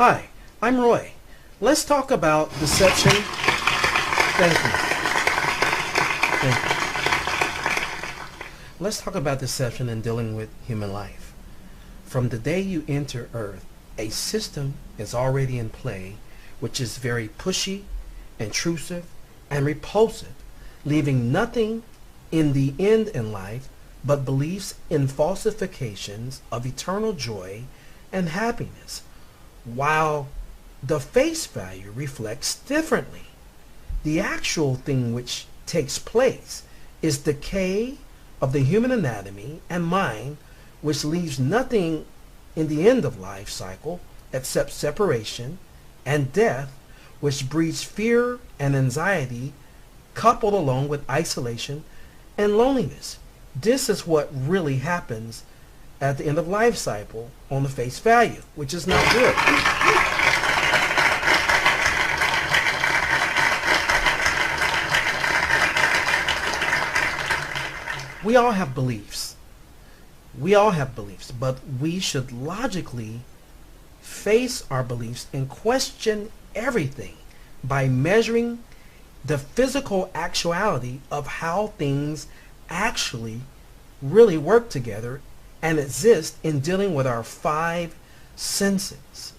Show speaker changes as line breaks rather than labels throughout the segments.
Hi, I'm Roy. Let's talk about deception. Thank you. Thank you. Let's talk about deception and dealing with human life. From the day you enter Earth, a system is already in play which is very pushy, intrusive, and repulsive, leaving nothing in the end in life but beliefs in falsifications of eternal joy and happiness, while the face value reflects differently. The actual thing which takes place is decay of the human anatomy and mind, which leaves nothing in the end of life cycle except separation and death, which breeds fear and anxiety coupled along with isolation and loneliness. This is what really happens at the end of life cycle on the face value, which is not good. We all have beliefs. We all have beliefs, but we should logically face our beliefs and question everything by measuring the physical actuality of how things actually really work together and exist in dealing with our five senses.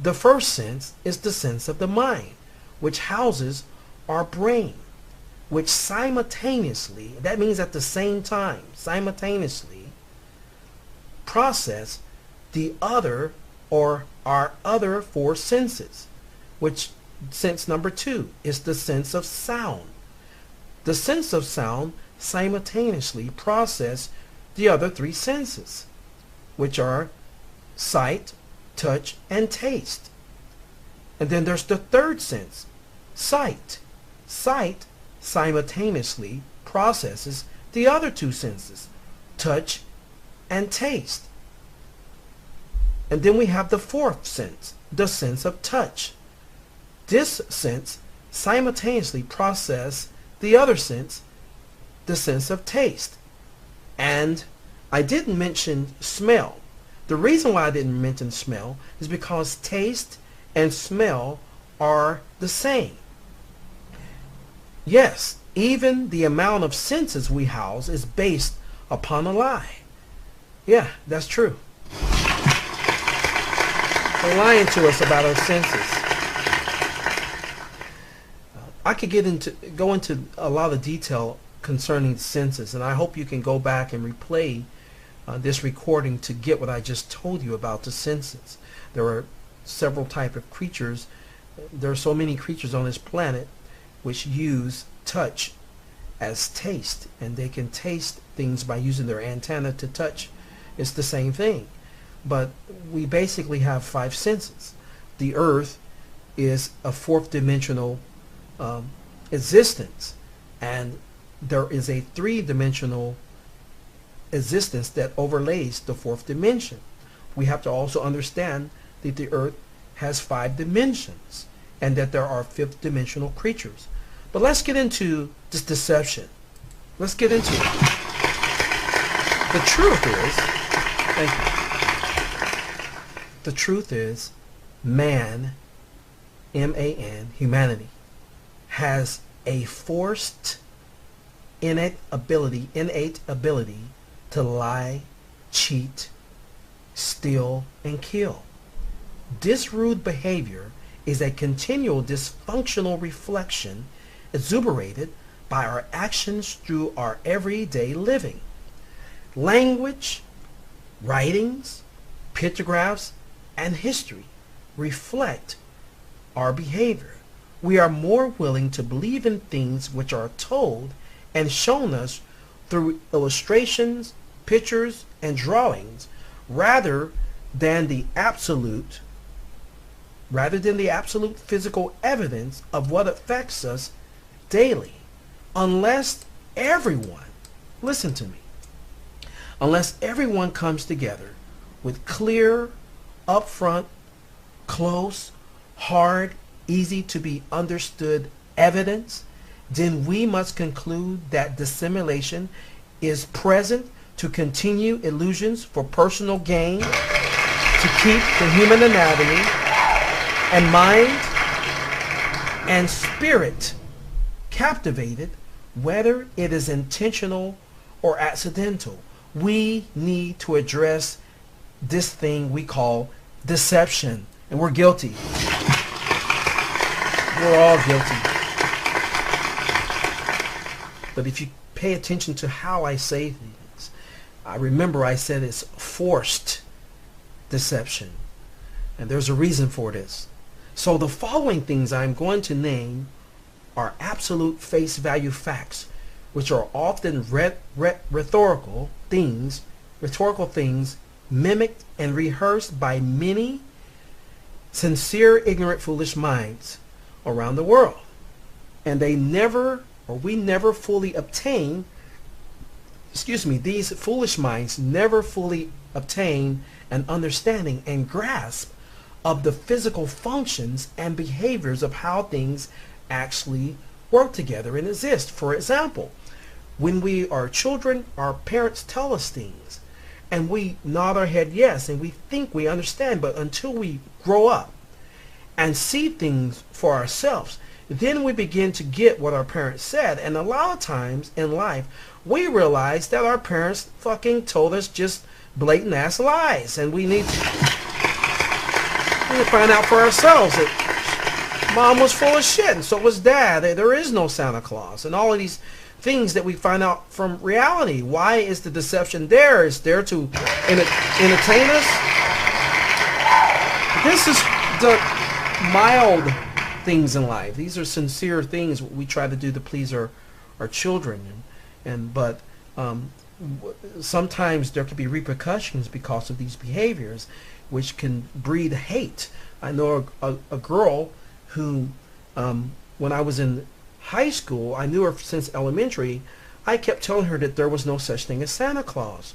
The first sense is the sense of the mind, which houses our brain, which simultaneously, that means at the same time, simultaneously process the other or our other four senses, which sense number two is the sense of sound. The sense of sound simultaneously process the other three senses, which are sight, touch, and taste. And then there's the third sense, sight. Sight simultaneously processes the other two senses, touch and taste. And then we have the fourth sense, the sense of touch. This sense simultaneously processes the other sense, the sense of taste. And I didn't mention smell. The reason why I didn't mention smell is because taste and smell are the same. Yes, even the amount of senses we house is based upon a lie. Yeah, that's true. They're lying to us about our senses. I could go into a lot of detail concerning senses, and I hope you can go back and replay this recording to get what I just told you about the senses. There are several types of creatures. There are so many creatures on this planet which use touch as taste, and they can taste things by using their antenna to touch. It's the same thing, but we basically have five senses. The earth is a fourth dimensional existence, and there is a three-dimensional existence that overlays the fourth dimension. We have to also understand that the earth has five dimensions and that there are fifth dimensional creatures. But let's get into this deception. Let's get into it. The truth is, thank you. The truth is, man, M-A-N, humanity, has a forced innate ability to lie, cheat, steal, and kill. This rude behavior is a continual dysfunctional reflection exuberated by our actions through our everyday living. Language, writings, pictographs, and history reflect our behavior. We are more willing to believe in things which are told and shown us through illustrations, pictures, and drawings rather than the absolute physical evidence of what affects us daily. Unless everyone, listen to me, unless everyone comes together with clear, upfront, close, hard, easy to be understood evidence, then we must conclude that dissimulation is present to continue illusions for personal gain, to keep the human anatomy and mind and spirit captivated, whether it is intentional or accidental. We need to address this thing we call deception, and we're guilty. We're all guilty. But if you pay attention to how I say things, I remember I said it's forced deception, and there's a reason for this. So the following things I'm going to name are absolute face value facts, which are often rhetorical things mimicked and rehearsed by many sincere, ignorant, foolish minds around the world. And we never fully obtain, these foolish minds never fully obtain an understanding and grasp of the physical functions and behaviors of how things actually work together and exist. For example, when we are children, our parents tell us things, and we nod our head yes, and we think we understand, but until we grow up and see things for ourselves, then we begin to get what our parents said. And a lot of times in life, we realize that our parents fucking told us just blatant ass lies, and we need to find out for ourselves that mom was full of shit, and so was dad. There is no Santa Claus, and all of these things that we find out from reality. Why is the deception there? It's there to entertain us. This is the mild things in life. These are sincere things we try to do to please our children, but sometimes there can be repercussions because of these behaviors, which can breed hate. I know a girl who, when I was in high school, I knew her since elementary. I kept telling her that there was no such thing as Santa Claus,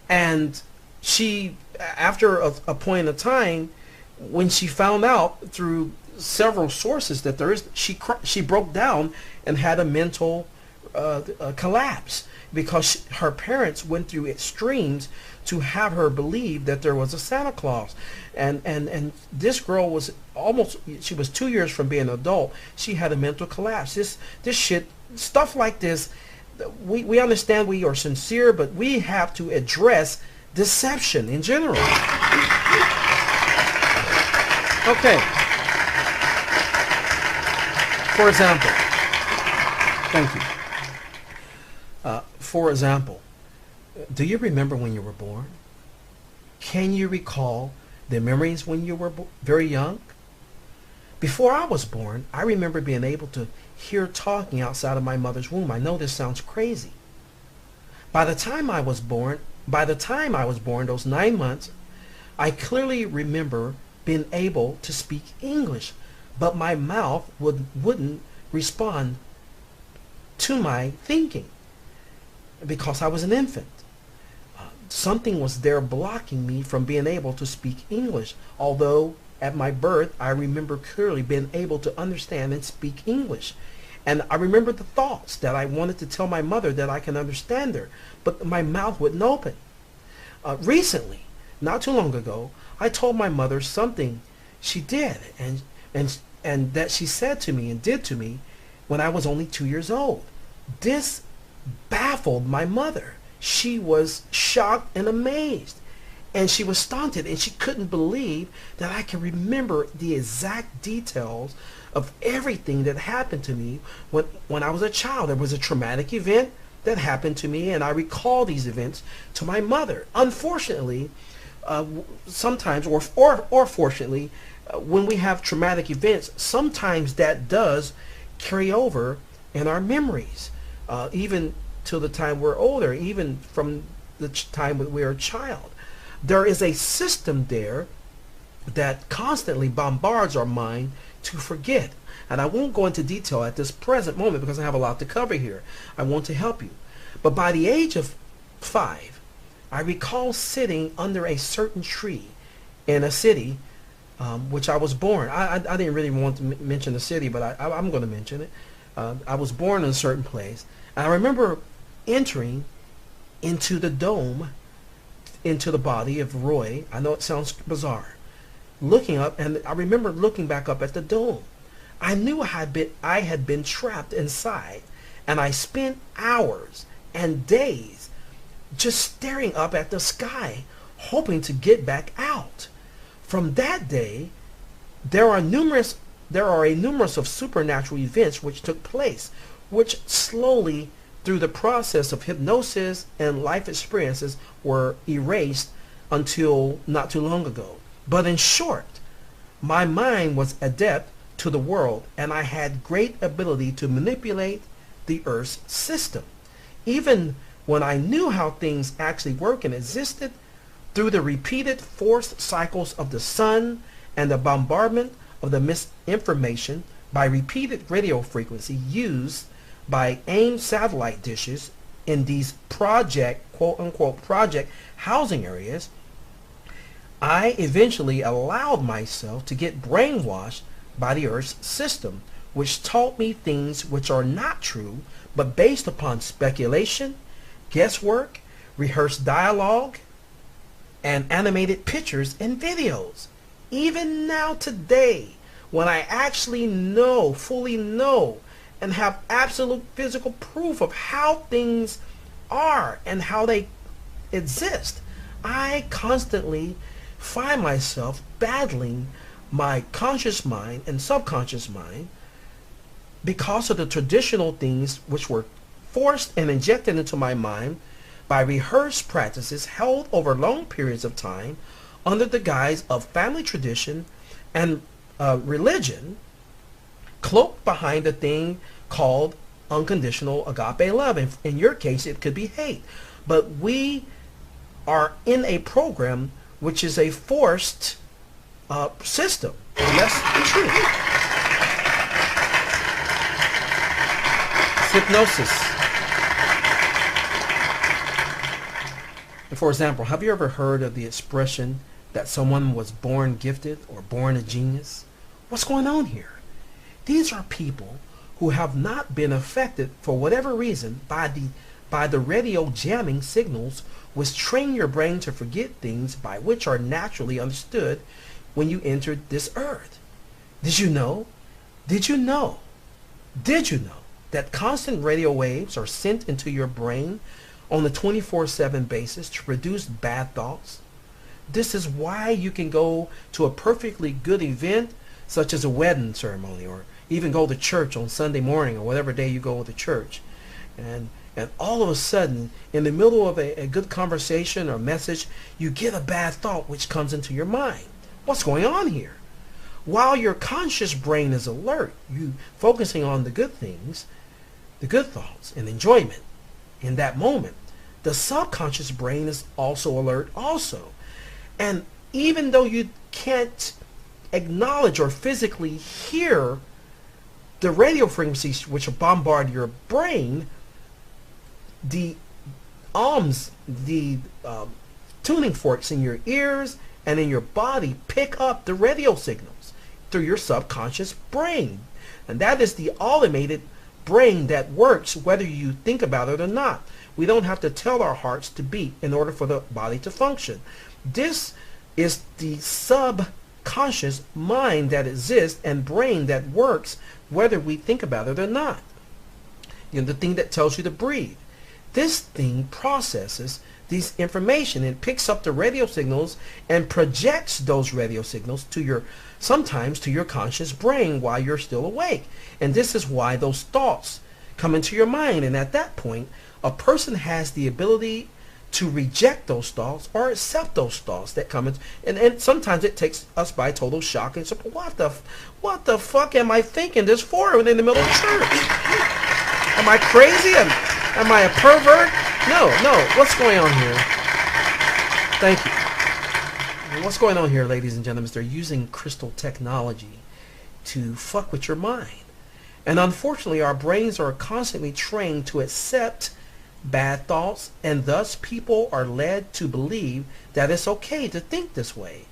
and she, after a point of time, when she found out through several sources that there is, she broke down and had a mental collapse, because her parents went through extremes to have her believe that there was a Santa Claus. And this girl was she was 2 years from being an adult. She had a mental collapse. This shit, stuff like this, we understand we are sincere, but we have to address deception in general. Okay. For example, thank you. For example, do you remember when you were born? Can you recall the memories when you were very young? Before I was born, I remember being able to hear talking outside of my mother's womb. I know this sounds crazy. By the time I was born, those 9 months, I clearly remember being able to speak English, but my mouth wouldn't respond to my thinking because I was an infant. Something was there blocking me from being able to speak English, although at my birth I remember clearly being able to understand and speak English. And I remember the thoughts that I wanted to tell my mother that I can understand her, but my mouth wouldn't open. Recently, not too long ago, I told my mother something she did and that she said to me and did to me when I was only 2 years old. This baffled my mother. She was shocked and amazed, and she was stunted, and she couldn't believe that I can remember the exact details of everything that happened to me when I was a child. There was a traumatic event that happened to me, and I recall these events to my mother. Unfortunately, sometimes, or fortunately, when we have traumatic events, sometimes that does carry over in our memories, even till the time we're older, even from the time when we're a child. There is a system there that constantly bombards our mind to forget. And I won't go into detail at this present moment because I have a lot to cover here. I want to help you. But by the age of 5, I recall sitting under a certain tree in a city which I was born. I didn't really want to mention the city, but I'm going to mention it. I was born in a certain place. And I remember entering into the dome into the body of Roy. I know it sounds bizarre. Looking up, and I remember looking back up at the dome. I knew I had been trapped inside, and I spent hours and days just staring up at the sky, hoping to get back out. From that day, there are a numerous of supernatural events which took place, which slowly, through the process of hypnosis and life experiences, were erased until not too long ago. But in short, my mind was adept to the world, and I had great ability to manipulate the Earth's system. Even when I knew how things actually work and existed, through the repeated forced cycles of the sun and the bombardment of the misinformation by repeated radio frequency used by aimed satellite dishes in these project, quote-unquote, project housing areas, I eventually allowed myself to get brainwashed by the Earth's system, which taught me things which are not true, but based upon speculation, guesswork, rehearsed dialogue, and animated pictures and videos. Even now today, when I actually know, fully know, and have absolute physical proof of how things are and how they exist, I constantly find myself battling my conscious mind and subconscious mind because of the traditional things which were forced and injected into my mind by rehearsed practices held over long periods of time under the guise of family tradition and religion, cloaked behind a thing called unconditional agape love. In your case, it could be hate. But we are in a program which is a forced system. And that's the truth. It's hypnosis. For example, have you ever heard of the expression that someone was born gifted or born a genius? What's going on here? These are people who have not been affected for whatever reason by the radio jamming signals which train your brain to forget things by which are naturally understood when you entered this earth. Did you know? Did you know? Did you know that constant radio waves are sent into your brain on a 24/7 basis to produce bad thoughts? This is why you can go to a perfectly good event such as a wedding ceremony, or even go to church on Sunday morning or whatever day you go to church, and all of a sudden in the middle of a good conversation or message you get a bad thought which comes into your mind. What's going on here? While your conscious brain is alert, you focusing on the good things, the good thoughts and enjoyment in that moment, the subconscious brain is also alert also. And even though you can't acknowledge or physically hear the radio frequencies which bombard your brain, the tuning forks in your ears and in your body pick up the radio signals through your subconscious brain. And that is the automated brain that works whether you think about it or not. We don't have to tell our hearts to beat in order for the body to function. This is the subconscious mind that exists and brain that works whether we think about it or not. You know, the thing that tells you to breathe. This thing processes these information and picks up the radio signals and projects those radio signals to your, sometimes to your conscious brain while you're still awake. And this is why those thoughts come into your mind. And at that point, a person has the ability to reject those thoughts or accept those thoughts that come in. And sometimes it takes us by total shock and say, what the fuck am I thinking this for in the middle of church? Am I crazy? Am I a pervert? No. What's going on here? Thank you. What's going on here, ladies and gentlemen, is they're using crystal technology to fuck with your mind. And unfortunately, our brains are constantly trained to accept bad thoughts, and thus people are led to believe that it's okay to think this way.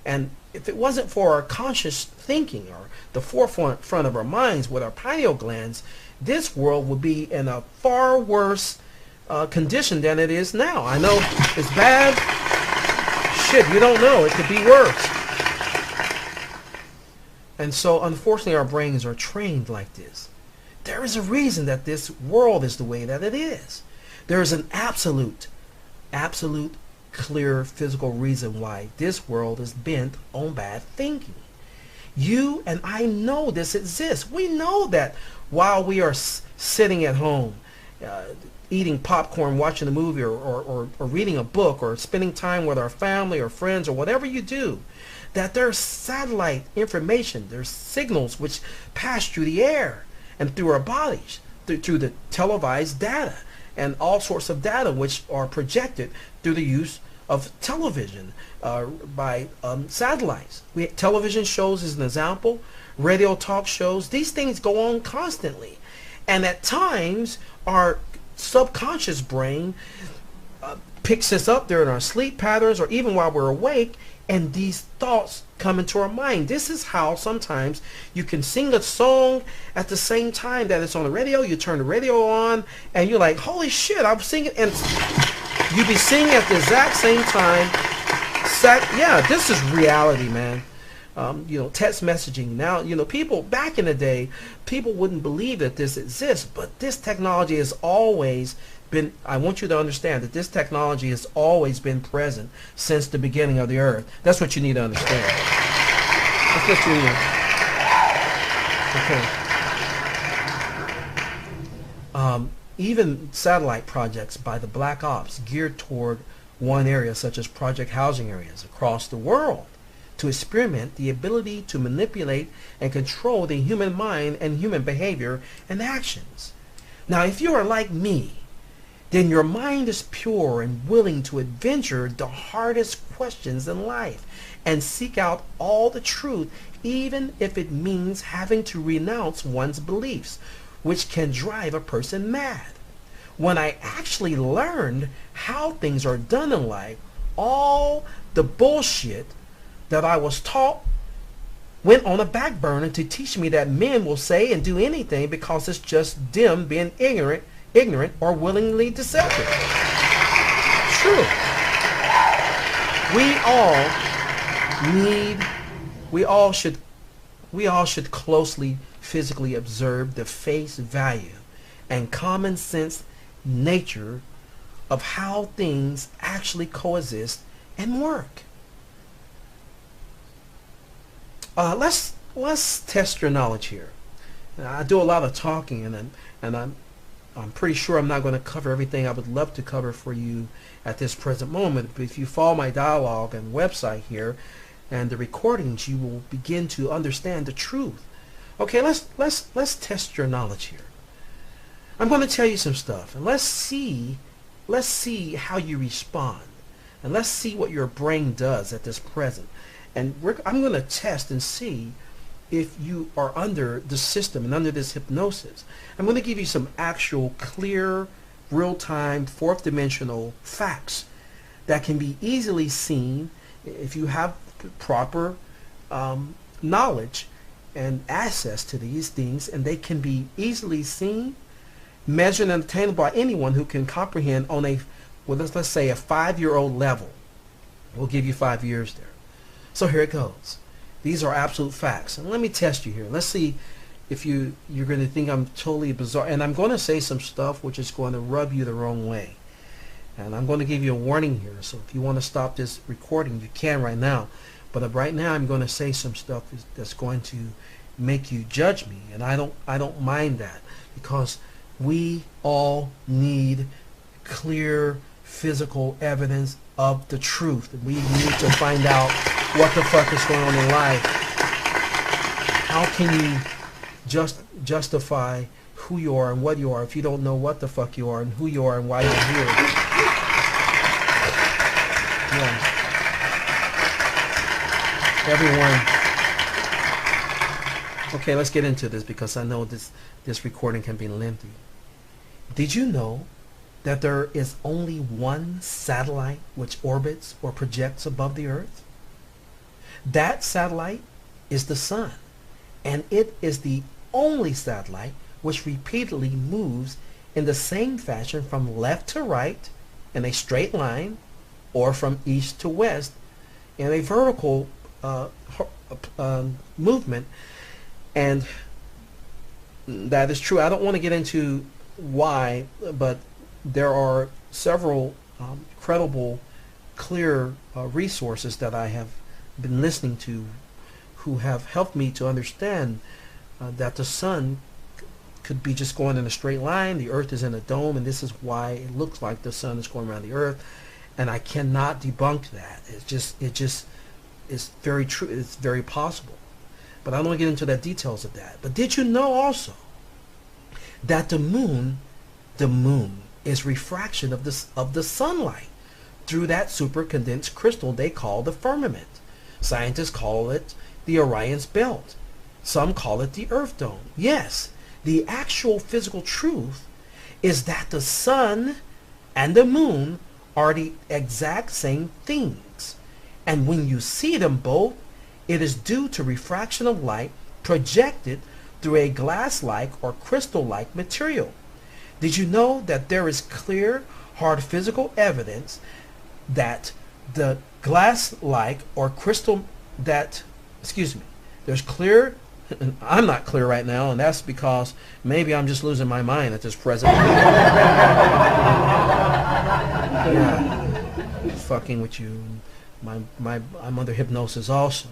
And if it wasn't for our conscious thinking or the forefront of our minds with our pineal glands, this world would be in a far worse condition than it is now. I know it's bad. shit, you don't know. It could be worse. And so, unfortunately, our brains are trained like this. There is a reason that this world is the way that it is. There is an absolute, clear physical reason why this world is bent on bad thinking. You and I know this exists. We know that while we are sitting at home, eating popcorn, watching a movie, or reading a book, or spending time with our family or friends, or whatever you do, that there's satellite information, there's signals which pass through the air and through our bodies, through the televised data, and all sorts of data which are projected through the use of television by satellites. Television shows is an example, radio talk shows, these things go on constantly. And at times, our subconscious brain picks this up during our sleep patterns or even while we're awake, and these thoughts come into our mind. This is how sometimes you can sing a song at the same time that it's on the radio. You turn the radio on and you're like, holy shit, I'm singing, and you be singing at the exact same time. Yeah, this is reality, man. Text messaging now, people back in the day, people wouldn't believe that this exists, but this technology has always been, I want you to understand that this technology has always been present since the beginning of the earth. That's what you need to understand. That's what you need. Okay. Even satellite projects by the Black Ops geared toward one area, such as project housing areas across the world, to experiment the ability to manipulate and control the human mind and human behavior and actions. Now, if you are like me, then your mind is pure and willing to adventure the hardest questions in life and seek out all the truth, even if it means having to renounce one's beliefs, which can drive a person mad. When I actually learned how things are done in life, all the bullshit that I was taught went on a back burner to teach me that men will say and do anything because it's just them being ignorant or willingly deceptive. True. We all should closely physically observe the face value and common sense nature of how things actually coexist and work. Let's test your knowledge here. Now, I do a lot of talking, and I'm pretty sure I'm not going to cover everything I would love to cover for you at this present moment. But if you follow my dialogue and website here and the recordings, you will begin to understand the truth. Okay, let's test your knowledge here. I'm going to tell you some stuff, and let's see how you respond, and let's see what your brain does at this present. And I'm going to test and see if you are under the system and under this hypnosis. I'm going to give you some actual clear, real-time, fourth-dimensional facts that can be easily seen if you have proper knowledge and access to these things, and they can be easily seen, measured, and attainable by anyone who can comprehend on a, well, let's say a 5-year-old level. We'll give you 5 years there. So here it goes. These are absolute facts. And let me test you here. Let's see if you're going to think I'm totally bizarre. And I'm going to say some stuff which is going to rub you the wrong way. And I'm going to give you a warning here. So if you want to stop this recording, you can right now. But right now I'm going to say some stuff that's going to make you judge me. And I don't mind that, because we all need clear physical evidence of the truth. We need to find out what the fuck is going on in life. How can you justify who you are and what you are if you don't know what the fuck you are and who you are and why you're here? Yeah. Everyone. Okay, let's get into this, because I know this recording can be lengthy. Did you know that there is only one satellite which orbits or projects above the Earth? That satellite is the sun, and it is the only satellite which repeatedly moves in the same fashion from left to right in a straight line, or from east to west in a vertical movement, and that is true. I don't want to get into why, but there are several credible, clear resources that I have been listening to who have helped me to understand that the sun could be just going in a straight line, the earth is in a dome, and this is why it looks like the sun is going around the earth, and I cannot debunk that. It's very true. It's very possible, but I don't want to get into the details of that. But did you know also that the moon is refraction of the sunlight through that supercondensed crystal they call the firmament? Scientists call it the Orion's belt. Some call it the Earth dome. Yes, the actual physical truth is that the sun and the moon are the exact same things. And when you see them both, it is due to refraction of light projected through a glass-like or crystal-like material. Did you know that there is clear, hard physical evidence that the glass-like or crystal there's clear, I'm not clear right now, and that's because maybe I'm just losing my mind at this present moment. Yeah, fucking with you. I'm under hypnosis also.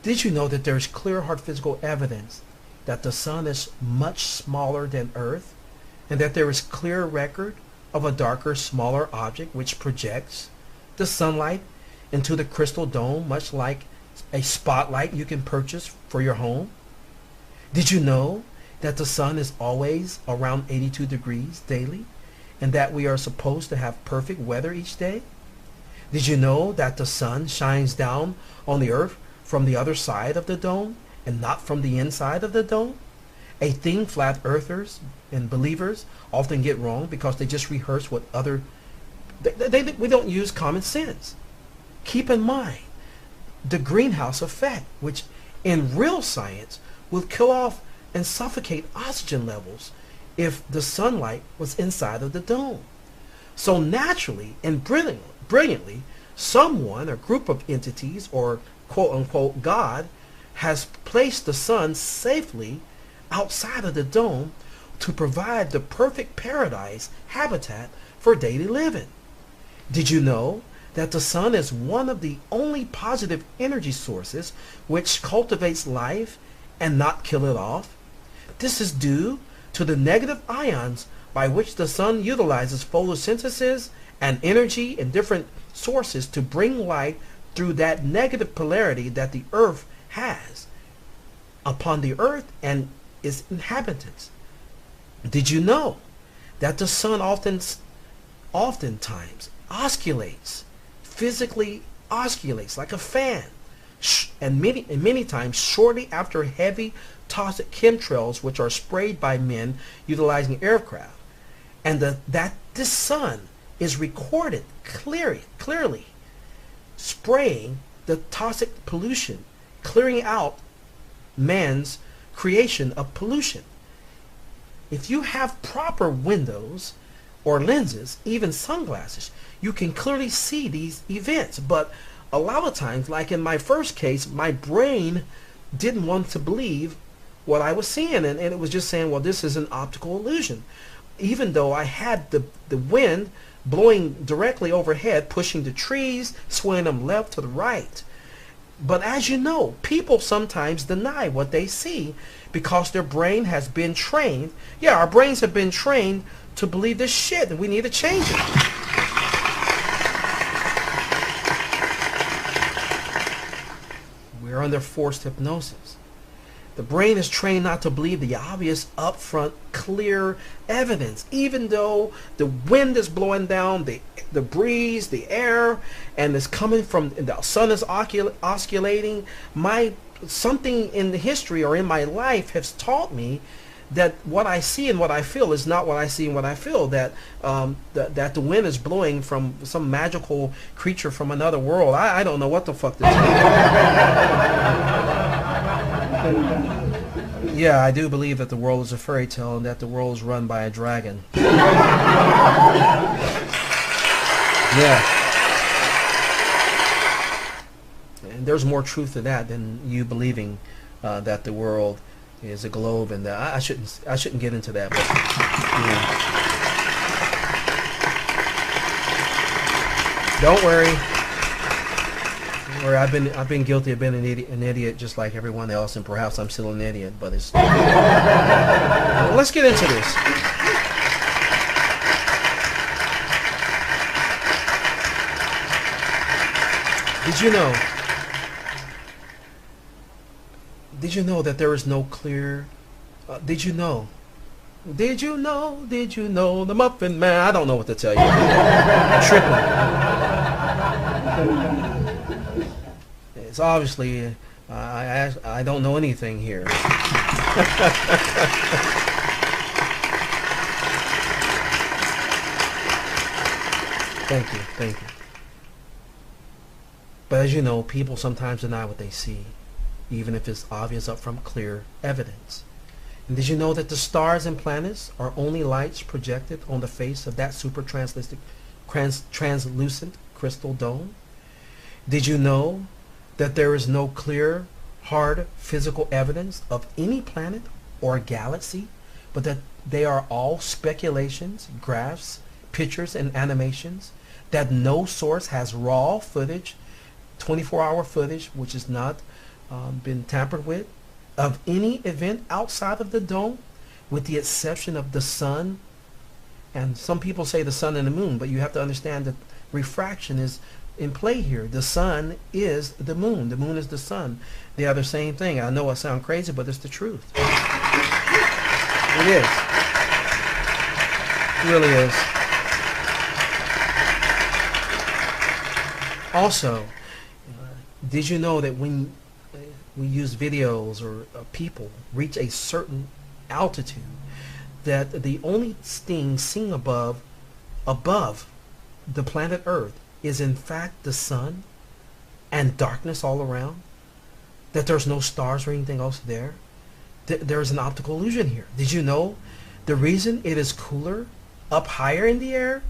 Did you know that there's clear, hard physical evidence that the sun is much smaller than Earth, and that there is clear record of a darker, smaller object which projects the sunlight into the crystal dome, much like a spotlight you can purchase for your home? Did you know that the sun is always around 82 degrees daily, and that we are supposed to have perfect weather each day? Did you know that the sun shines down on the earth from the other side of the dome and not from the inside of the dome? A thing flat earthers and believers often get wrong because they just rehearse what other we don't use common sense. Keep in mind the greenhouse effect, which in real science will kill off and suffocate oxygen levels if the sunlight was inside of the dome. So naturally and brilliantly, someone or group of entities, or quote-unquote God, has placed the sun safely outside of the dome to provide the perfect paradise habitat for daily living. Did you know that the sun is one of the only positive energy sources which cultivates life and not kill it off? This is due to the negative ions by which the sun utilizes photosynthesis and energy in different sources to bring light through that negative polarity that the earth has upon the earth and its inhabitants. Did you know that the sun oftentimes oscillates, physically oscillates like a fan, and many times shortly after heavy toxic chemtrails which are sprayed by men utilizing aircraft, and that this sun is recorded clearly spraying the toxic pollution, clearing out man's creation of pollution. If you have proper windows or lenses, even sunglasses, you can clearly see these events. But a lot of times, like in my first case, my brain didn't want to believe what I was seeing, and it was just saying, well, this is an optical illusion. Even though I had the wind blowing directly overhead, pushing the trees, swaying them left to the right. But as you know, people sometimes deny what they see because their brain has been trained. Yeah, our brains have been trained to believe this shit, and we need to change it. We're under forced hypnosis. The brain is trained not to believe the obvious, upfront, clear evidence. Even though the wind is blowing down, the breeze, the air, and it's coming from, the sun is oscillating. Something in the history or in my life has taught me that what I see and what I feel is not what I see and what I feel. That that the wind is blowing from some magical creature from another world. I don't know what the fuck this is. Yeah, I do believe that the world is a fairy tale and that the world is run by a dragon. Yeah. there's more truth to that than you believing that the world is a globe, and I shouldn't get into that, but don't worry. I've been guilty of being an idiot just like everyone else, and perhaps I'm still an idiot, but it's let's get into this. Did you know that there is no clear did you know the Muffin Man? I don't know what to tell you. Tripping. It's obviously I don't know anything here. Thank you. But as you know, people sometimes deny what they see, even if it's obvious up from clear evidence. And did you know that the stars and planets are only lights projected on the face of that super translucent crystal dome? Did you know that there is no clear, hard physical evidence of any planet or galaxy, but that they are all speculations, graphs, pictures, and animations, that no source has raw footage, 24-hour footage, which has not been tampered with, of any event outside of the dome, with the exception of the sun? And some people say the sun and the moon, but you have to understand that refraction is in play here. The sun is the moon is the sun. They are the same thing. I know I sound crazy, but it's the truth. It is. It really is. Also, did you know that when we use videos or people reach a certain altitude, that the only thing seen above the planet Earth is in fact the sun and darkness all around? That there's no stars or anything else there? There's an optical illusion here. Did you know the reason it is cooler up higher in the air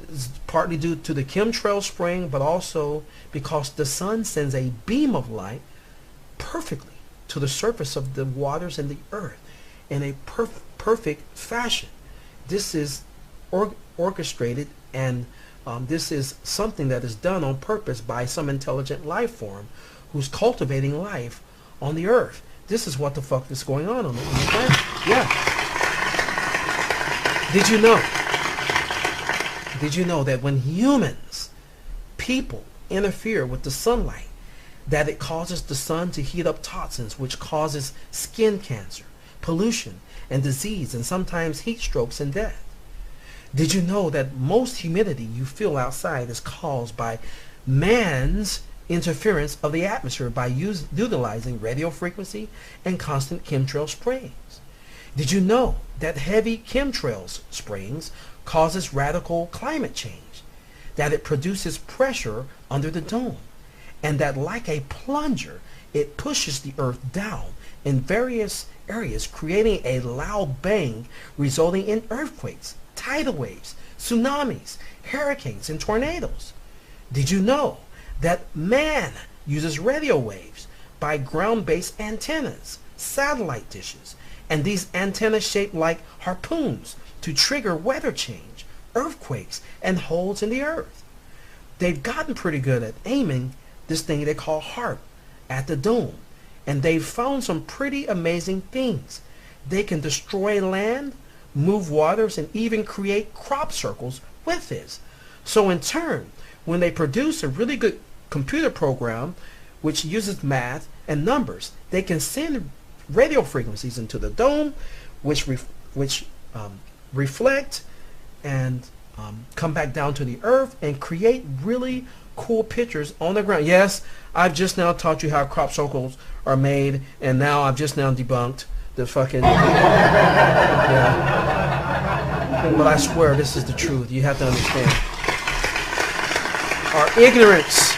is partly due to the chemtrail spraying, but also because the sun sends a beam of light perfectly to the surface of the waters and the earth in a perfect fashion. This is orchestrated, and this is something that is done on purpose by some intelligent life form who's cultivating life on the earth. This is what the fuck is going on the planet. Yeah. Did you know that when people interfere with the sunlight, that it causes the sun to heat up toxins, which causes skin cancer, pollution, and disease, and sometimes heat strokes and death? Did you know that most humidity you feel outside is caused by man's interference of the atmosphere by utilizing radio frequency and constant chemtrail sprayings? Did you know that heavy chemtrails sprayings causes radical climate change, that it produces pressure under the dome, and that like a plunger, it pushes the earth down in various areas, creating a loud bang resulting in earthquakes, tidal waves, tsunamis, hurricanes, and tornadoes? Did you know that man uses radio waves by ground-based antennas, satellite dishes, and these antennas shaped like harpoons to trigger weather change, earthquakes, and holes in the earth? They've gotten pretty good at aiming this thing they call HARP at the dome, and they've found some pretty amazing things. They can destroy land, move waters, and even create crop circles with this. So in turn, when they produce a really good computer program which uses math and numbers, they can send radio frequencies into the dome, which reflect and come back down to the earth and create really cool pictures on the ground. Yes, I've just now taught you how crop circles are made, and now I've just now debunked the fucking yeah. But I swear this is the truth. You have to understand our ignorance.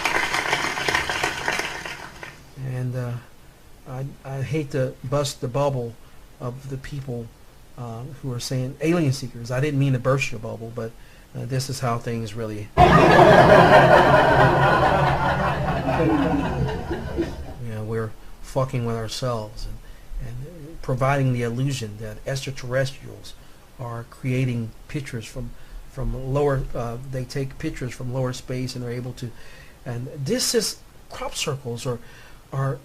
And I hate to bust the bubble of the people who are saying alien seekers. I didn't mean to burst your bubble, but this is how things really fucking with ourselves and providing the illusion that extraterrestrials are creating pictures from lower. They take pictures from lower space and are able to. And this is crop circles are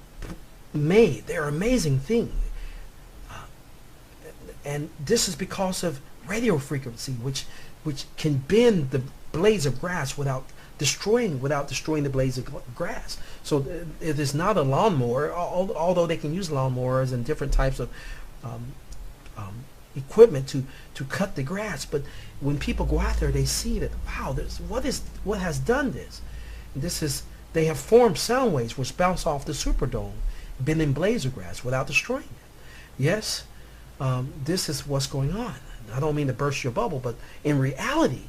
made. They're amazing things. And this is because of radio frequency, which can bend the blades of grass without destroying the blades of grass. So it is not a lawnmower, although they can use lawnmowers and different types of equipment to cut the grass. But when people go out there, they see that, wow, what has done this? They have formed sound waves which bounce off the superdome, bending blades of grass without destroying it. Yes. This is what's going on. I don't mean to burst your bubble, but in reality,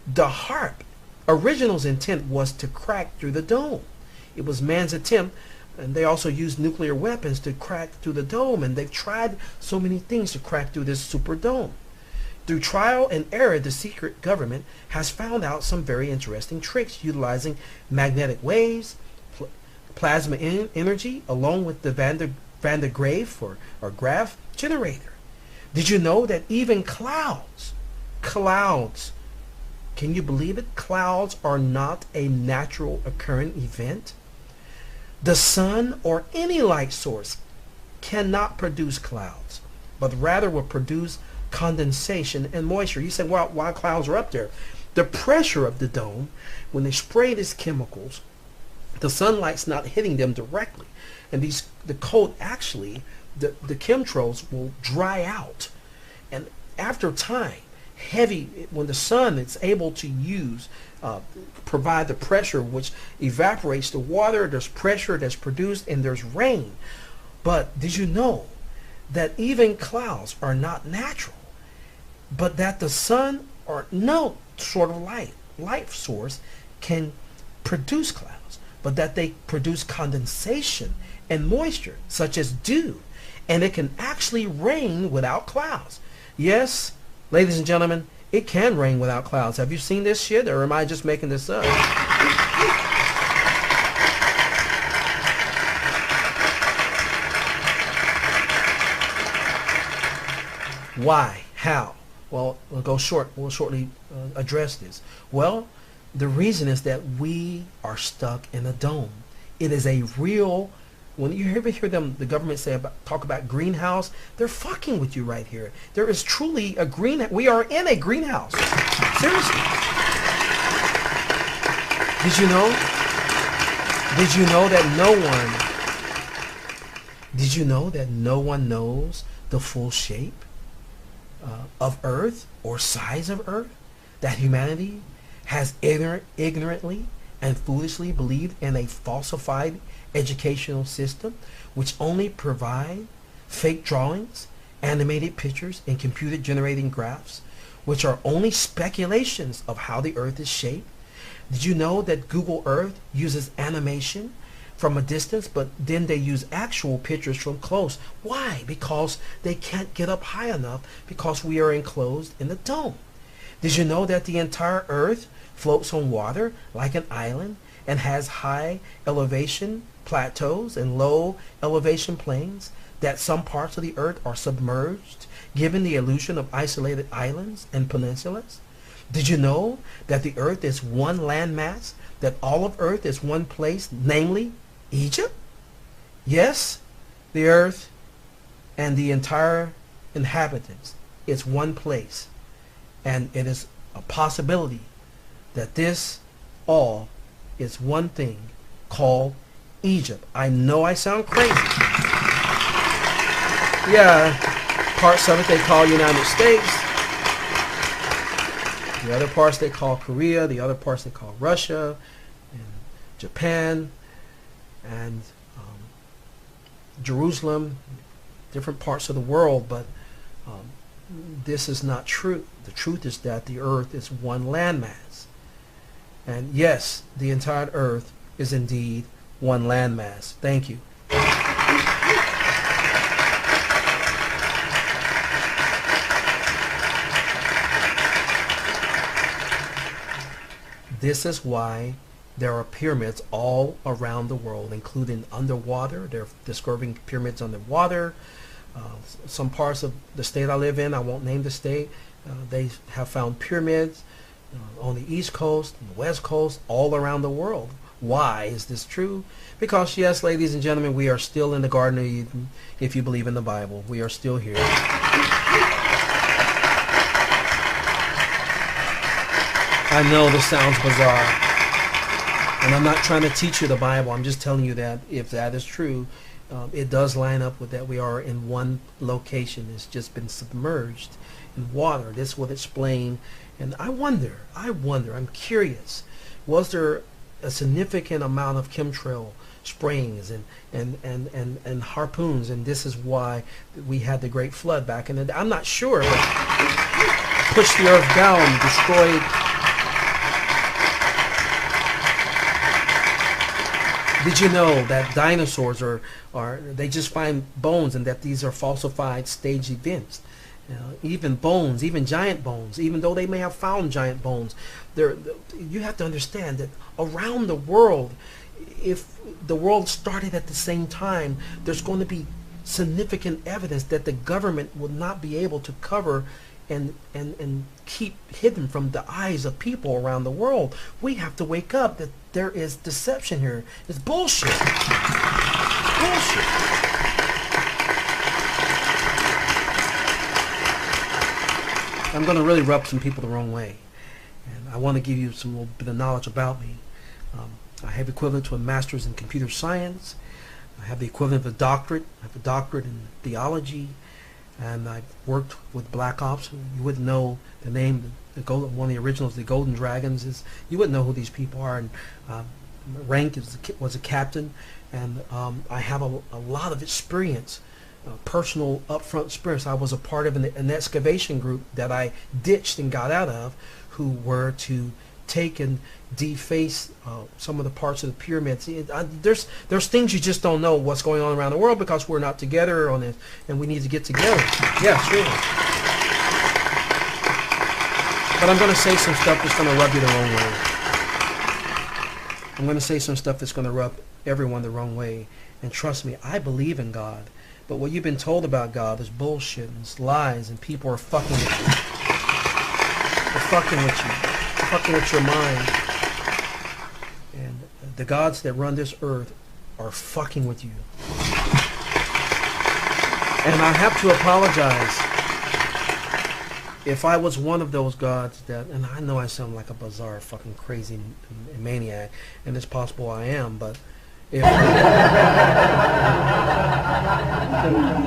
the HARP original's intent was to crack through the dome. It was man's attempt, and they also used nuclear weapons to crack through the dome, and they've tried so many things to crack through this super dome. Through trial and error, the secret government has found out some very interesting tricks utilizing magnetic waves, plasma energy, along with the Van de Graaff or Graaff generator. Did you know that even clouds, can you believe it? Clouds are not a natural occurring event. The sun or any light source cannot produce clouds, but rather will produce condensation and moisture. You say, well, why clouds are up there? The pressure of the dome, when they spray these chemicals, the sunlight's not hitting them directly. And the cold actually, the chemtrails will dry out. And after time, when the sun is able to provide the pressure which evaporates the water, there's pressure that's produced and there's rain. But did you know that even clouds are not natural, but that the sun or no sort of light source can produce clouds, but that they produce condensation and moisture, such as dew, and it can actually rain without clouds. Yes, ladies and gentlemen, it can rain without clouds. Have you seen this shit, or am I just making this up? Why? How? Well, we'll shortly address this. Well, the reason is that we are stuck in a dome. It is a real. When you ever hear the government talk about greenhouse, they're fucking with you right here. There is truly we are in a greenhouse. Seriously. Did you know that no one knows the full shape of Earth or size of Earth? That humanity has ignorantly and foolishly believed in a falsified educational system which only provide fake drawings, animated pictures, and computer generating graphs which are only speculations of how the Earth is shaped. Did you know that Google Earth uses animation from a distance, but then they use actual pictures from close? Why? Because they can't get up high enough, because we are enclosed in the dome. Did you know that the entire Earth floats on water like an island and has high elevation plateaus and low elevation plains? That some parts of the Earth are submerged, giving the illusion of isolated islands and peninsulas? Did you know that the Earth is one landmass, that all of Earth is one place, namely Egypt? Yes, the Earth and the entire inhabitants is one place, and it is a possibility that this all is one thing called Egypt. I know I sound crazy. Yeah, parts of it they call United States. The other parts they call Korea. The other parts they call Russia and Japan and Jerusalem. Different parts of the world, but this is not true. The truth is that the Earth is one landmass. And yes, the entire Earth is indeed one landmass. Thank you. This is why There are pyramids all around the world, including underwater. They're discovering pyramids underwater. Some parts of the state I live in, I won't name the state, they have found pyramids on the East Coast, and the West Coast, all around the world. Why is this true? Because, yes, ladies and gentlemen, we are still in the Garden of Eden. If you believe in the Bible, we are still here. I know this sounds bizarre, and I'm not trying to teach you the Bible. I'm just telling you that if that is true, it does line up with that. We are in one location. It's just been submerged in water. This will explain. And I wonder, I'm curious, was there a significant amount of chemtrail sprayings and harpoons, and this is why we had the Great Flood back in the day? I'm not sure, but pushed the earth down, destroyed. Did you know that dinosaurs are they just find bones, and that these are falsified stage events? Even bones, even giant bones, even though they may have found giant bones, you have to understand that around the world, if the world started at the same time, there's going to be significant evidence that the government will not be able to cover and keep hidden from the eyes of people around the world. We have to wake up that there is deception here. It's bullshit. Bullshit. I'm going to really rub some people the wrong way, and I want to give you some little bit of knowledge about me. I have equivalent to a master's in computer science. I have the equivalent of a doctorate. I have a doctorate in theology, and I've worked with Black Ops. You wouldn't know the name. One of the originals, the Golden Dragons, you wouldn't know who these people are. And rank was a captain, and I have a lot of experience. Personal upfront experience. I was a part of an excavation group that I ditched and got out of, who were to take and deface some of the parts of the pyramids. There's things you just don't know what's going on around the world because we're not together on this, and we need to get together. Yeah, sure. But I'm going to say some stuff that's going to rub you the wrong way. I'm going to say some stuff that's going to rub everyone the wrong way. And trust me, I believe in God. But what you've been told about God is bullshit and it's lies, and people are fucking with you. They're fucking with you. Fucking with your mind. And the gods that run this earth are fucking with you. And I have to apologize if I was one of those gods that, and I know I sound like a bizarre fucking crazy maniac, and it's possible I am, but if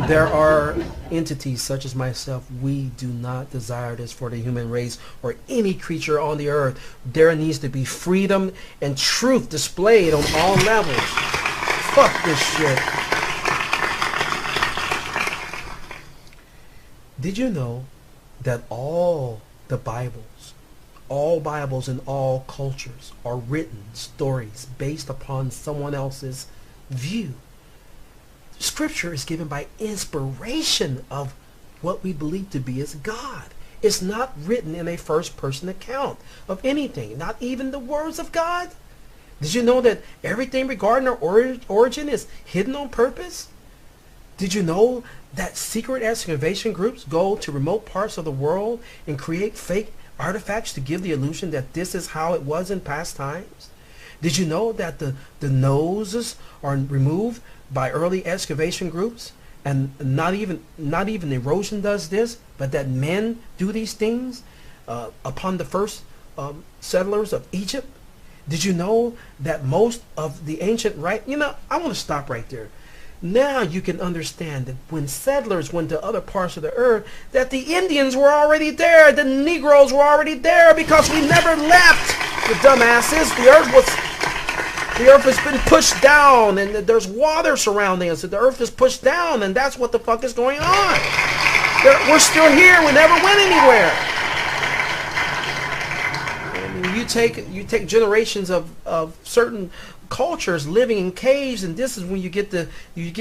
there are entities such as myself, we do not desire this for the human race or any creature on the earth. There needs to be freedom and truth displayed on all levels. Fuck this shit. Did you know that all the Bibles in all cultures are written stories based upon someone else's view? Scripture is given by inspiration of what we believe to be as God. It's not written in a first-person account of anything, not even the words of God. Did you know that everything regarding our origin is hidden on purpose? Did you know that secret excavation groups go to remote parts of the world and create fake artifacts to give the illusion that this is how it was in past times? Did you know that the noses are removed by early excavation groups, and not even erosion does this, but that men do these things upon the first settlers of Egypt? Did you know that most of the ancient I want to stop right there. Now you can understand that when settlers went to other parts of the earth, that the Indians were already there, the Negroes were already there, because we never left, the dumbasses. The earth has been pushed down, and there's water surrounding us. The earth is pushed down, and that's what the fuck is going on. We're still here. We never went anywhere. And you take generations of certain cultures living in caves, and this is when you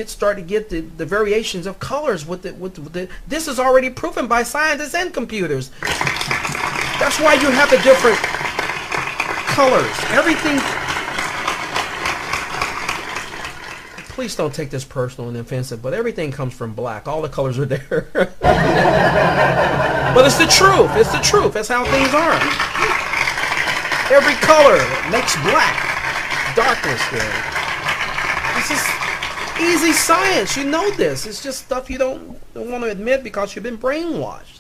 start to get the variations of colors with the this is already proven by scientists and computers. That's why you have the different colors. Everything please don't take this personal and offensive, but everything comes from black. All the colors are there. But it's the truth. It's the truth. That's how things are. Every color makes black. Darkness there. This is easy science. You know this. It's just stuff you don't want to admit because you've been brainwashed.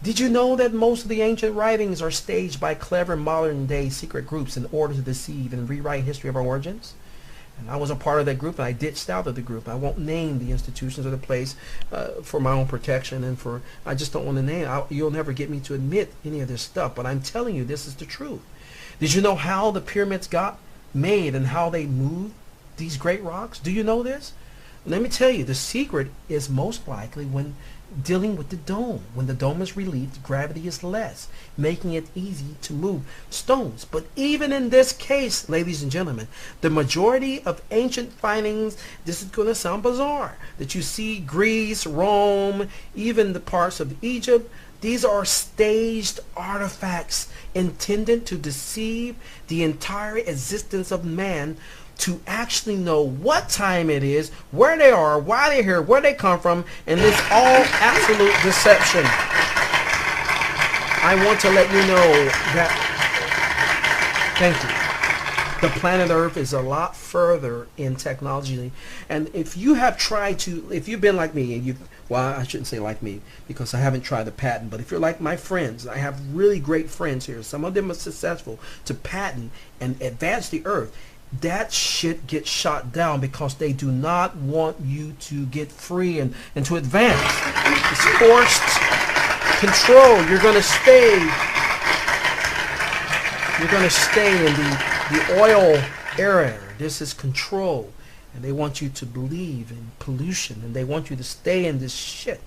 Did you know that most of the ancient writings are staged by clever modern-day secret groups in order to deceive and rewrite history of our origins? And I was a part of that group, and I ditched out of the group. I won't name the institutions or the place for my own protection, and I just don't want to name. You'll never get me to admit any of this stuff, but I'm telling you, this is the truth. Did you know how the pyramids got made and how they moved these great rocks? Do you know this? Let me tell you, the secret is most likely when dealing with the dome. When the dome is relieved, gravity is less, making it easy to move stones. But even in this case, ladies and gentlemen, the majority of ancient findings, this is going to sound bizarre, that you see Greece, Rome, even the parts of Egypt, these are staged artifacts intended to deceive the entire existence of man, to actually know what time it is, where they are, why they're here, where they come from, and this all absolute deception. I want to let you know that, thank you, the planet Earth is a lot further in technology. And if you have tried to, if you've been like me, and well, I shouldn't say like me, because I haven't tried to patent, but if you're like my friends, I have really great friends here. Some of them are successful to patent and advance the Earth. That shit gets shot down because they do not want you to get free and to advance. It's forced control. You're going to stay in the oil era. This is control. And they want you to believe in pollution, and they want you to stay in this shit.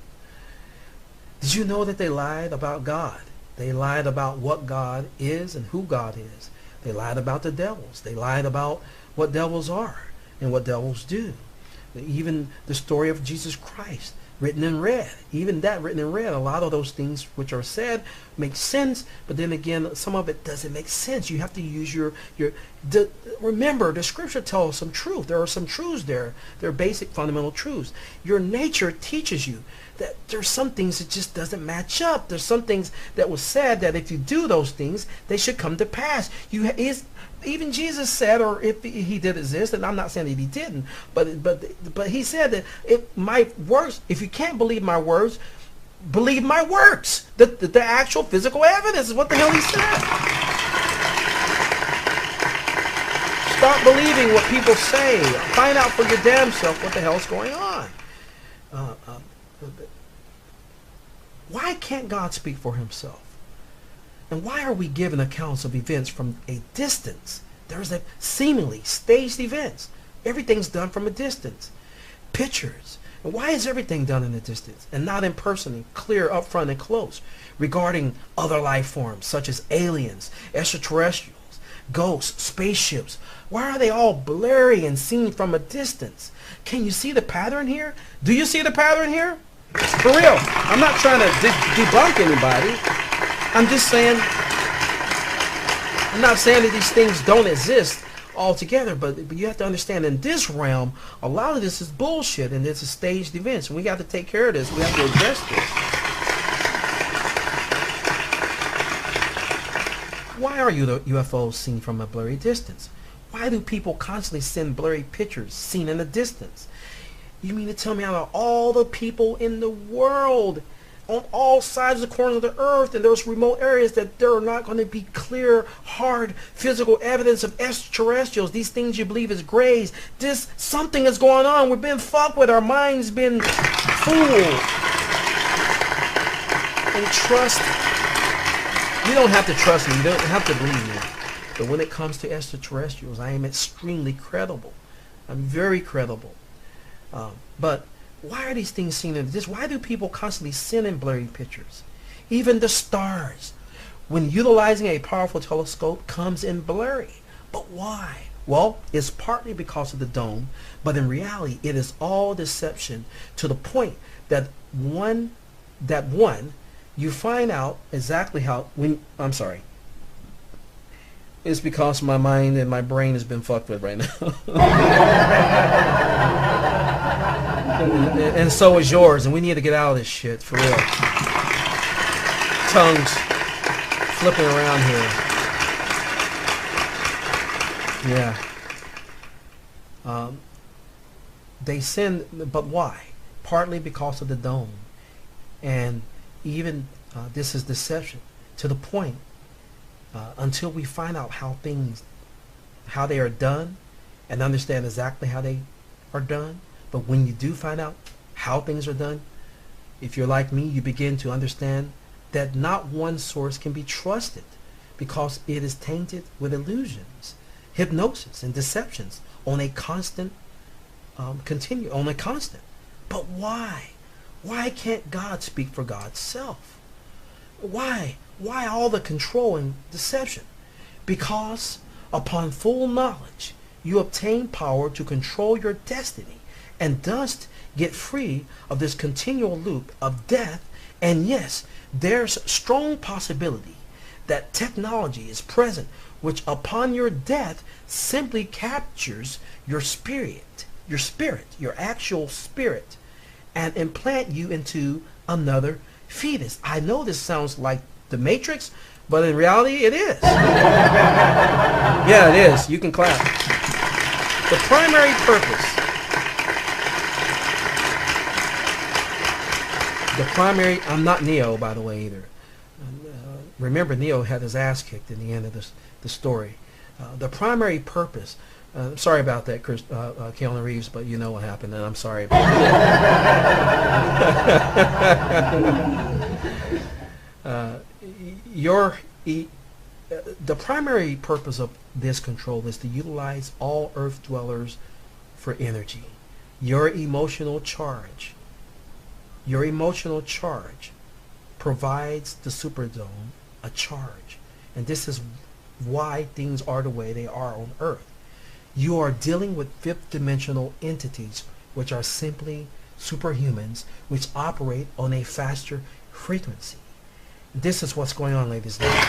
Did you know that they lied about God? They lied about what God is and who God is. They lied about the devils. They lied about what devils are and what devils do. Even the story of Jesus Christ, written in red. Even that written in red, a lot of those things which are said make sense, but then again, some of it doesn't make sense. You have to use remember, the scripture tells some truth. There are some truths there. They're basic, fundamental truths. Your nature teaches you that there's some things that just doesn't match up. There's some things that was said that if you do those things, they should come to pass. Even Jesus said, or if he did exist, and I'm not saying that he didn't, but he said that if you can't believe my words, believe my works. The actual physical evidence is what the hell he said. Stop believing what people say. Find out for your damn self what the hell's going on. Why can't God speak for himself? And why are we given accounts of events from a distance? There's a seemingly staged events. Everything's done from a distance. Pictures. And why is everything done in a distance and not in person, clear, up front, and close? Regarding other life forms such as aliens, extraterrestrials, ghosts, spaceships. Why are they all blurry and seen from a distance? Can you see the pattern here? Do you see the pattern here? For real. I'm not trying to debunk anybody. I'm just saying, I'm not saying that these things don't exist altogether, but you have to understand in this realm, a lot of this is bullshit and it's a staged events. And we got to take care of this. We have to address this. Why are UFOs seen from a blurry distance? Why do people constantly send blurry pictures seen in a distance? You mean to tell me out of all the people in the world, on all sides of the corners of the earth and those remote areas, that there are not going to be clear, hard, physical evidence of extraterrestrials, these things you believe is grays? Something is going on. We've been fucked with. Our minds been fooled. And trust, you don't have to trust me. You don't have to believe me. But when it comes to extraterrestrials, I am extremely credible. I'm very credible. But why are these things seen in this? Why do people constantly send in blurry pictures? Even the stars, when utilizing a powerful telescope, comes in blurry. But why? Well, it's partly because of the dome, but in reality, it is all deception, to the point that you find out exactly how, It's because my mind and my brain has been fucked with right now. And so is yours, and we need to get out of this shit, for real. Tongues flipping around here. Yeah. They sin, but why? Partly because of the dome. And even this is deception to the point until we find out how they are done and understand exactly how they are done. But when you do find out how things are done, if you're like me, you begin to understand that not one source can be trusted because it is tainted with illusions, hypnosis, and deceptions on a constant, on a constant. But why? Why can't God speak for God's self? Why? Why all the control and deception? Because upon full knowledge, you obtain power to control your destiny and thus get free of this continual loop of death. And yes, there's strong possibility that technology is present which upon your death simply captures your spirit, your actual spirit, and implant you into another fetus. I know this sounds like the Matrix, but in reality it is. Yeah, it is. You can clap. The primary purpose, I'm not Neo, by the way, either. Remember, Neo had his ass kicked in the end of the story. The primary purpose, sorry about that, Keanu Reeves, but you know what happened, and I'm sorry about that. The primary purpose of this control is to utilize all earth dwellers for energy. Your emotional charge provides the superdome a charge, and this is why things are the way they are on earth. You are dealing with fifth dimensional entities which are simply superhumans which operate on a faster frequency. This is what's going on, ladies and gentlemen.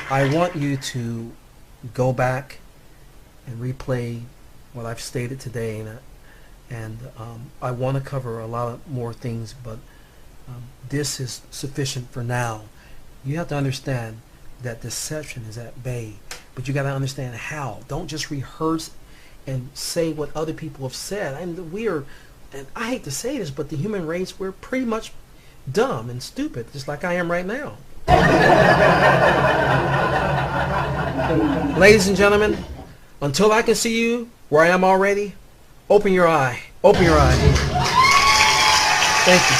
I want you to go back and replay what I've stated today, and I want to cover a lot more things, but this is sufficient for now. You have to understand that deception is at bay, but you got to understand how. Don't just rehearse and say what other people have said. And I hate to say this, but the human race, we're pretty much dumb and stupid, just like I am right now. Ladies and gentlemen, until I can see you where I am already, open your eye. Open your eye. Thank you.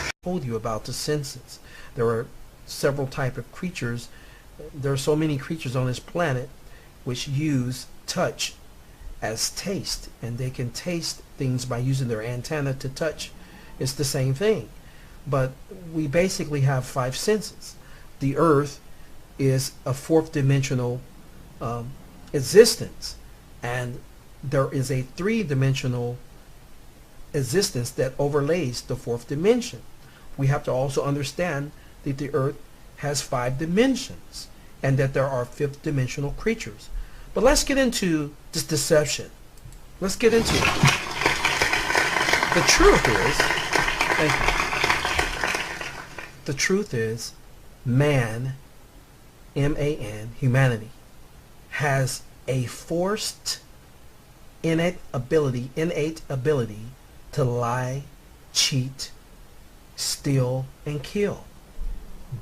I told you about the senses. There are several types of creatures. There are so many creatures on this planet which use touch as taste, and they can taste things by using their antenna to touch. It's the same thing, but we basically have five senses. The earth is a fourth dimensional existence, and there is a three-dimensional existence that overlays the fourth dimension. We have to also understand that the earth has 5 dimensions and that there are fifth dimensional creatures. But let's get into this deception. Let's get into it. The truth is, thank you. The truth is, man, M-A-N, humanity, has a forced innate ability to lie, cheat, steal, and kill.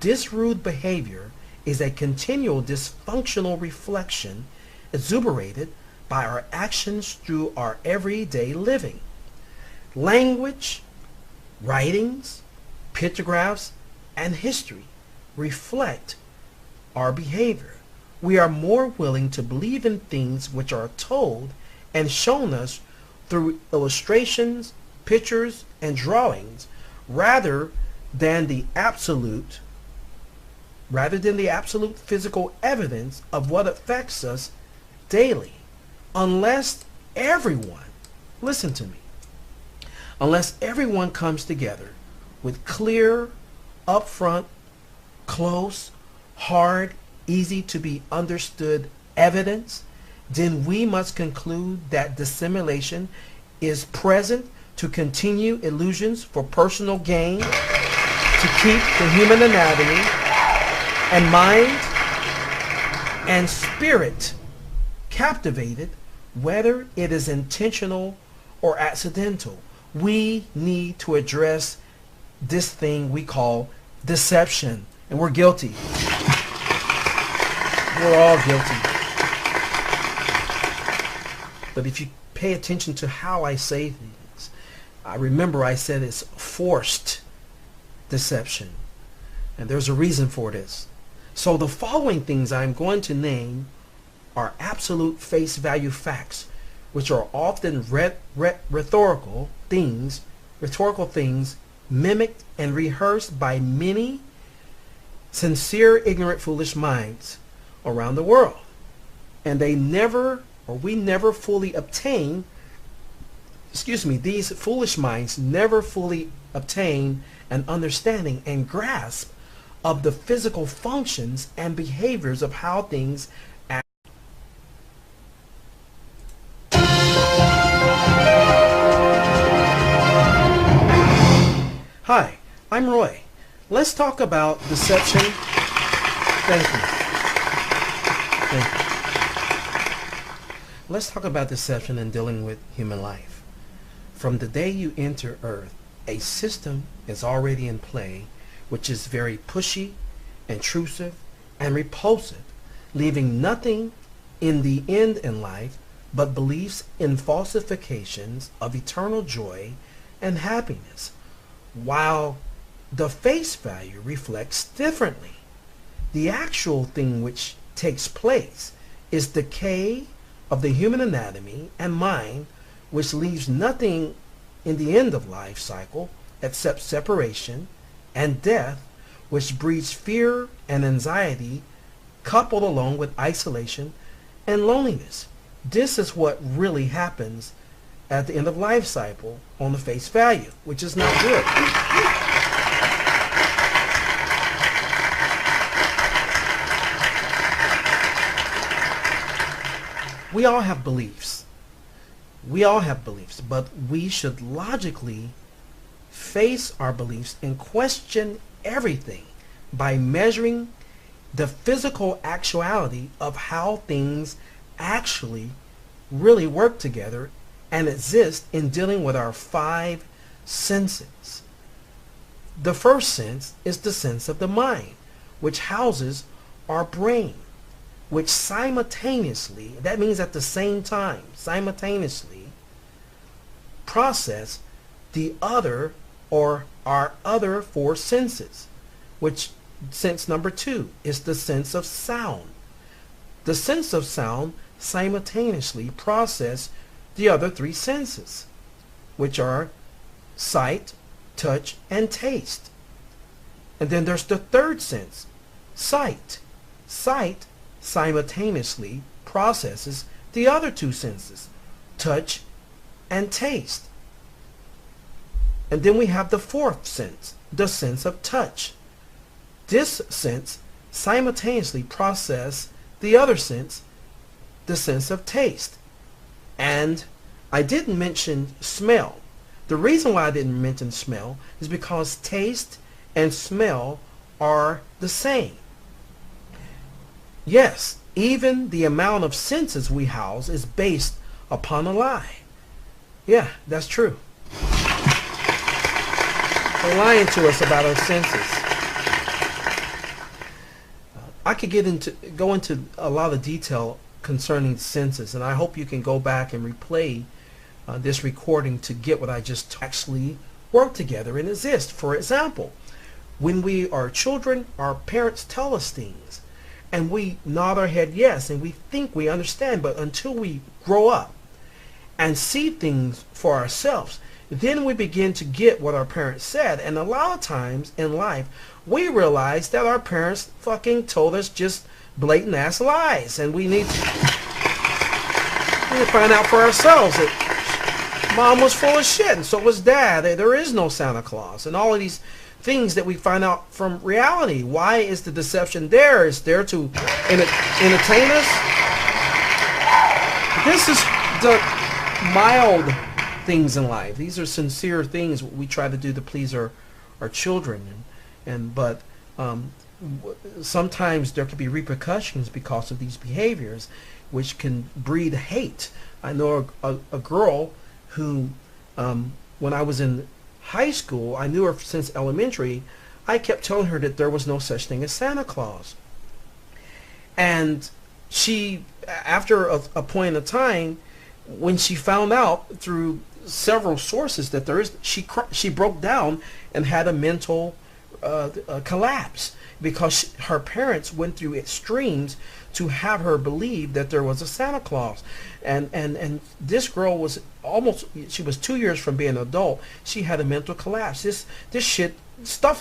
This rude behavior is a continual dysfunctional reflection exuberated by our actions through our everyday living. Language, writings, pictographs, and history reflect our behavior. We are more willing to believe in things which are told and shown us through illustrations, pictures, and drawings rather than the absolute rather than the absolute physical evidence of what affects us daily, unless everyone, listen to me, unless everyone comes together with clear, upfront, close, hard, easy to be understood evidence, then we must conclude that dissimulation is present to continue illusions for personal gain, to keep the human anatomy and mind and spirit captivated, whether it is intentional or accidental. We need to address this thing we call deception, and we're guilty. We're all guilty. But if you pay attention to how I say things, I remember I said it's forced deception, and there's a reason for this. So the following things I'm going to name are absolute face value facts, which are often rhetorical things mimicked and rehearsed by many sincere, ignorant, foolish minds around the world. And we never fully obtain, these foolish minds never fully obtain an understanding and grasp of the physical functions and behaviors of how things act. Hi, I'm Roy. Let's talk about deception. Thank you. Let's talk about deception and dealing with human life. From the day you enter Earth, a system is already in play which is very pushy, intrusive, and repulsive, leaving nothing in the end in life but beliefs in falsifications of eternal joy and happiness, while the face value reflects differently. The actual thing which takes place is decay of the human anatomy and mind, which leaves nothing in the end of life cycle except separation and death, which breeds fear and anxiety, coupled along with isolation and loneliness. This is what really happens at the end of life cycle on the face value, which is not good. We all have beliefs. But we should logically face our beliefs and question everything by measuring the physical actuality of how things actually really work together and exist in dealing with our five senses. The first sense is the sense of the mind, which houses our brain, which simultaneously, that means at the same time, simultaneously process the other or our other four senses, which sense number two is the sense of sound. The sense of sound simultaneously process the other three senses, which are sight, touch, and taste. And then there's the third sense, sight. Sight simultaneously processes the other two senses, touch and taste. And then we have the fourth sense, the sense of touch. This sense simultaneously processes the other sense, the sense of taste. And I didn't mention smell. The reason why I didn't mention smell is because taste and smell are the same. Yes, even the amount of senses we house is based upon a lie. Yeah, that's true. They're lying to us about our senses. I could go into a lot of detail concerning senses, and I hope you can go back and replay this recording to get what I just actually work together and exist. For example, when we are children, our parents tell us things, and we nod our head yes, and we think we understand, but until we grow up and see things for ourselves, then we begin to get what our parents said. And a lot of times in life, we realize that our parents fucking told us just blatant ass lies, and we need to find out for ourselves that mom was full of shit, and so was dad. There is no Santa Claus, and all of these things that we find out from reality. Why is the deception there? It's there to entertain us. This is the mild things in life. These are sincere things we try to do to please our children, but sometimes there could be repercussions because of these behaviors, which can breed hate. I know a girl who, when I was in high school, I knew her since elementary. I kept telling her that there was no such thing as Santa Claus, and she, after a point in time, when she found out through several sources that there is, she broke down and had a mental collapse, because her parents went through extremes to have her believe that there was a Santa Claus. And this girl was she was 2 years from being an adult. She had a mental collapse. This shit stuff